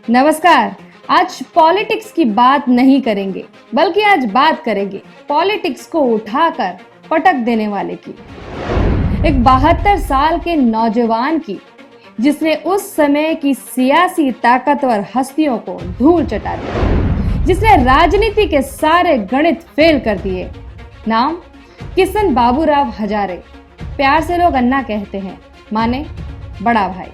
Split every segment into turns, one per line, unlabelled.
नमस्कार। आज पॉलिटिक्स की बात नहीं करेंगे, बल्कि आज बात करेंगे पॉलिटिक्स को उठाकर पटक देने वाले की। एक 72 साल के नौजवान की, जिसने उस समय की सियासी ताकतवर हस्तियों को धूल चटा दी, जिसने राजनीति के सारे गणित फेल कर दिए। नाम किशन बाबूराव हजारे। प्यार से लोग अन्ना कहते हैं, माने बड़ा भाई।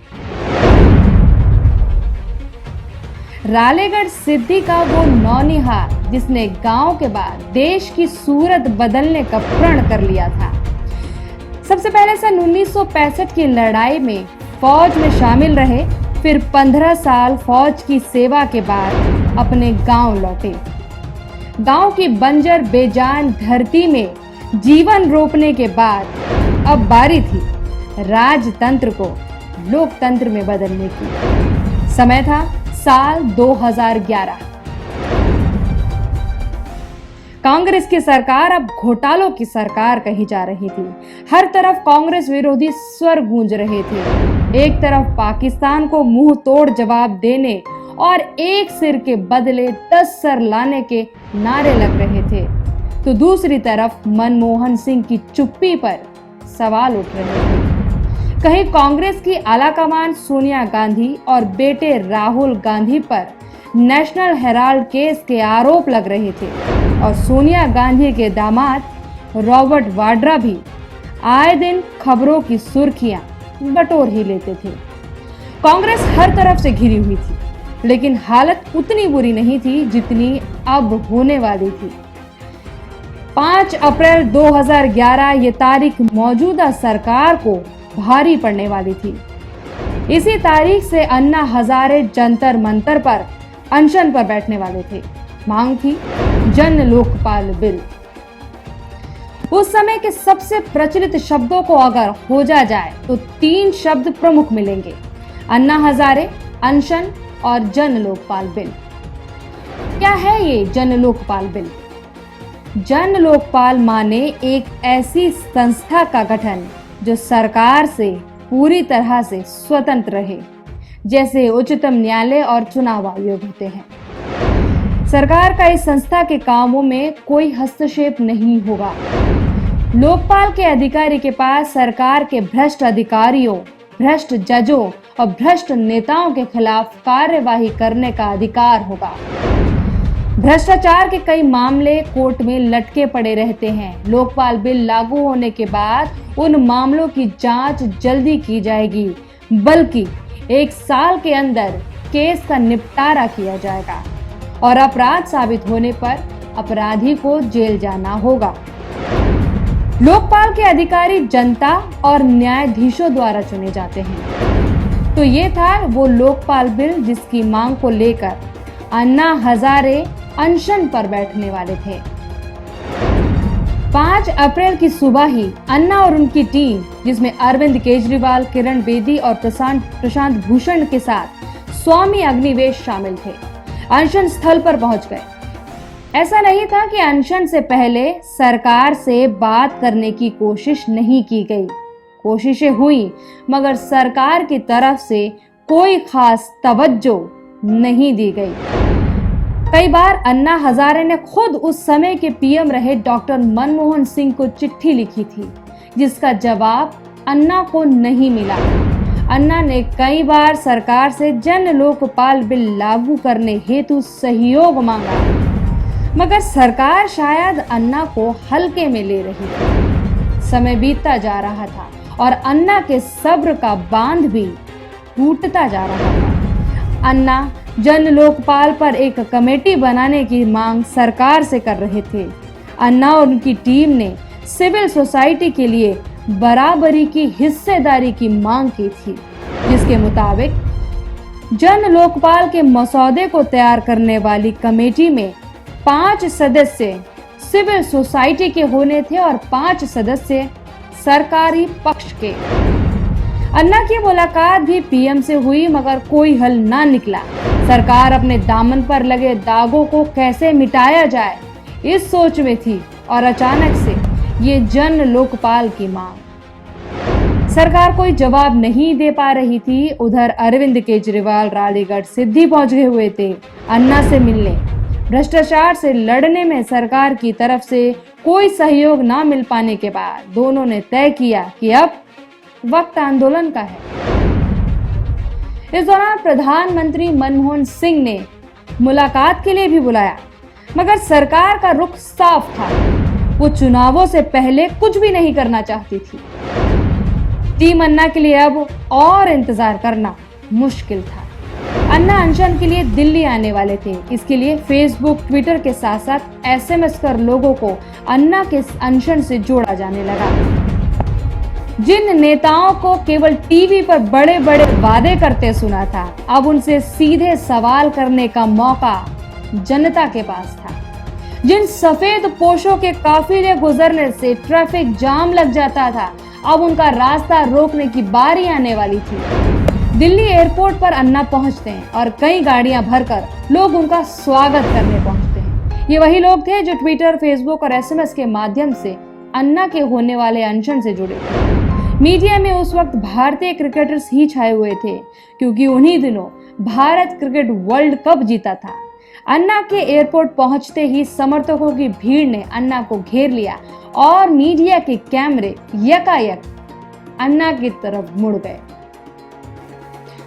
रालेगढ़ सिद्धि का वो नौनिहाल, जिसने गांव के बाद देश की सूरत बदलने का प्रण कर लिया था। सबसे पहले सन 1965 की लड़ाई में फौज में शामिल रहे, फिर 15 साल फौज की सेवा के बाद अपने गांव लौटे। गांव की बंजर बेजान धरती में जीवन रोपने के बाद अब बारी थी राजतंत्र को लोकतंत्र में बदलने की। समय था साल 2011। कांग्रेस की सरकार अब घोटालों की सरकार कही जा रही थी। हर तरफ कांग्रेस विरोधी स्वर गूंज रहे थे। एक तरफ पाकिस्तान को मुंह तोड़ जवाब देने और एक सिर के बदले 10 सर लाने के नारे लग रहे थे, तो दूसरी तरफ मनमोहन सिंह की चुप्पी पर सवाल उठ रहे थे। कहीं कांग्रेस की आलाकमान सोनिया गांधी और बेटे राहुल गांधी पर नेशनल हेराल्ड केस के आरोप लग रहे थे, और सोनिया गांधी के दामाद रॉबर्ट वाड्रा भी आए दिन खबरों की सुर्खियां बटोर ही लेते थे। कांग्रेस हर तरफ से घिरी हुई थी, लेकिन हालत उतनी बुरी नहीं थी जितनी अब होने वाली थी। 5 अप्रैल 2011 ये तारीख मौजूदा सरकार को भारी पड़ने वाली थी। इसी तारीख से अन्ना हजारे जंतर मंतर पर अनशन पर बैठने वाले थे। मांग थी जन लोकपाल बिल। उस समय के सबसे प्रचलित शब्दों को अगर खोजा जाए तो 3 शब्द प्रमुख मिलेंगे: अन्ना हजारे, अनशन और जन लोकपाल बिल। क्या है ये जन लोकपाल बिल? जन लोकपाल माने एक ऐसी संस्था का गठन जो सरकार से पूरी तरह से स्वतंत्र रहे, जैसे उच्चतम न्यायालय और चुनाव आयोग होते हैं। सरकार का इस संस्था के कामों में कोई हस्तक्षेप नहीं होगा। लोकपाल के अधिकारी के पास सरकार के भ्रष्ट अधिकारियों, भ्रष्ट जजों और भ्रष्ट नेताओं के खिलाफ कार्यवाही करने का अधिकार होगा। भ्रष्टाचार के कई मामले कोर्ट में लटके पड़े रहते हैं। लोकपाल बिल लागू होने के बाद उन मामलों की जांच जल्दी की जाएगी, बल्कि 1 साल के अंदर केस का निपटारा किया जाएगा और अपराध साबित होने पर अपराधी को जेल जाना होगा। लोकपाल के अधिकारी जनता और न्यायाधीशों द्वारा चुने जाते हैं। तो ये था वो लोकपाल बिल जिसकी मांग को लेकर अन्ना हजारे अनशन पर बैठने वाले थे। 5 अप्रैल की सुबह ही अन्ना और उनकी टीम, जिसमें अरविंद केजरीवाल, किरण बेदी और प्रशांत भूषण के साथ स्वामी अग्निवेश शामिल थे, अनशन स्थल पर पहुंच गए। ऐसा नहीं था कि अनशन से पहले सरकार से बात करने की कोशिश नहीं की गई। कोशिशें हुई, मगर सरकार की तरफ से कोई खास तवज्जो नहीं दी गई। कई बार अन्ना हजारे ने खुद उस समय के पीएम रहे डॉक्टर मनमोहन सिंह को चिट्ठी लिखी थी, जिसका जवाब अन्ना को नहीं मिला। अन्ना ने कई बार सरकार से जन लोकपाल बिल लागू करने हेतु सहयोग मांगा, मगर सरकार शायद अन्ना को हल्के में ले रही थी। समय बीतता जा रहा था और अन्ना के सब्र का बांध भी टूटता जा रहा था। अन्ना जन लोकपाल पर एक कमेटी बनाने की मांग सरकार से कर रहे थे। अन्ना और उनकी टीम ने सिविल सोसाइटी के लिए बराबरी की हिस्सेदारी की मांग की थी, जिसके मुताबिक जन लोकपाल के मसौदे को तैयार करने वाली कमेटी में 5 सदस्य सिविल सोसाइटी के होने थे और 5 सदस्य सरकारी पक्ष के। अन्ना की मुलाकात भी पीएम से हुई, मगर कोई हल ना निकला। सरकार अपने दामन पर लगे दागों को कैसे मिटाया जाए, इस सोच में थी, और अचानक से ये जन लोकपाल की मांग। सरकार कोई जवाब नहीं दे पा रही थी। उधर अरविंद केजरीवाल रालीगढ़ सिद्धि पहुंचे हुए थे अन्ना से मिलने। भ्रष्टाचार से लड़ने में सरकार की तरफ से कोई सहयोग ना मिल पाने के बाद दोनों ने तय किया कि अब वक्त आंदोलन का है। इस दौरान प्रधानमंत्री मनमोहन सिंह ने मुलाकात के लिए भी बुलाया, मगर सरकार का रुख साफ था। वो चुनावों से पहले कुछ भी नहीं करना चाहती थी। टीम अन्ना के लिए अब और इंतजार करना मुश्किल था। अन्ना अनशन के लिए दिल्ली आने वाले थे। इसके लिए फेसबुक, ट्विटर के साथ साथ एसएमएस कर लोगों को अन्ना के अनशन से जोड़ा जाने लगा। जिन नेताओं को केवल टीवी पर बड़े बड़े वादे करते सुना था, अब उनसे सीधे सवाल करने का मौका जनता के पास था। जिन सफेद पोशों के काफिले गुजरने से ट्रैफिक जाम लग जाता था, अब उनका रास्ता रोकने की बारी आने वाली थी। दिल्ली एयरपोर्ट पर अन्ना पहुंचते हैं और कई गाड़ियां भरकर लोग उनका स्वागत करने पहुंचते हैं। ये वही लोग थे जो ट्विटर, फेसबुक और एसएमएस के माध्यम से अन्ना के होने वाले अनशन से जुड़े थे। मीडिया में उस वक्त भारतीय क्रिकेटर्स ही छाए हुए थे, क्योंकि उन्हीं दिनों भारत क्रिकेट वर्ल्ड कप जीता था। अन्ना के एयरपोर्ट पहुंचते ही समर्थकों की भीड़ ने अन्ना को घेर लिया और मीडिया के कैमरे यकायक अन्ना की तरफ मुड़ गए।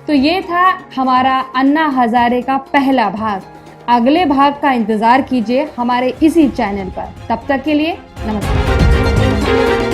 तो ये था हमारा अन्ना हजारे का पहला भाग। अगले भाग का इंतजार कीजिए हमारे इसी चैनल पर। तब तक के लिए नमस्कार।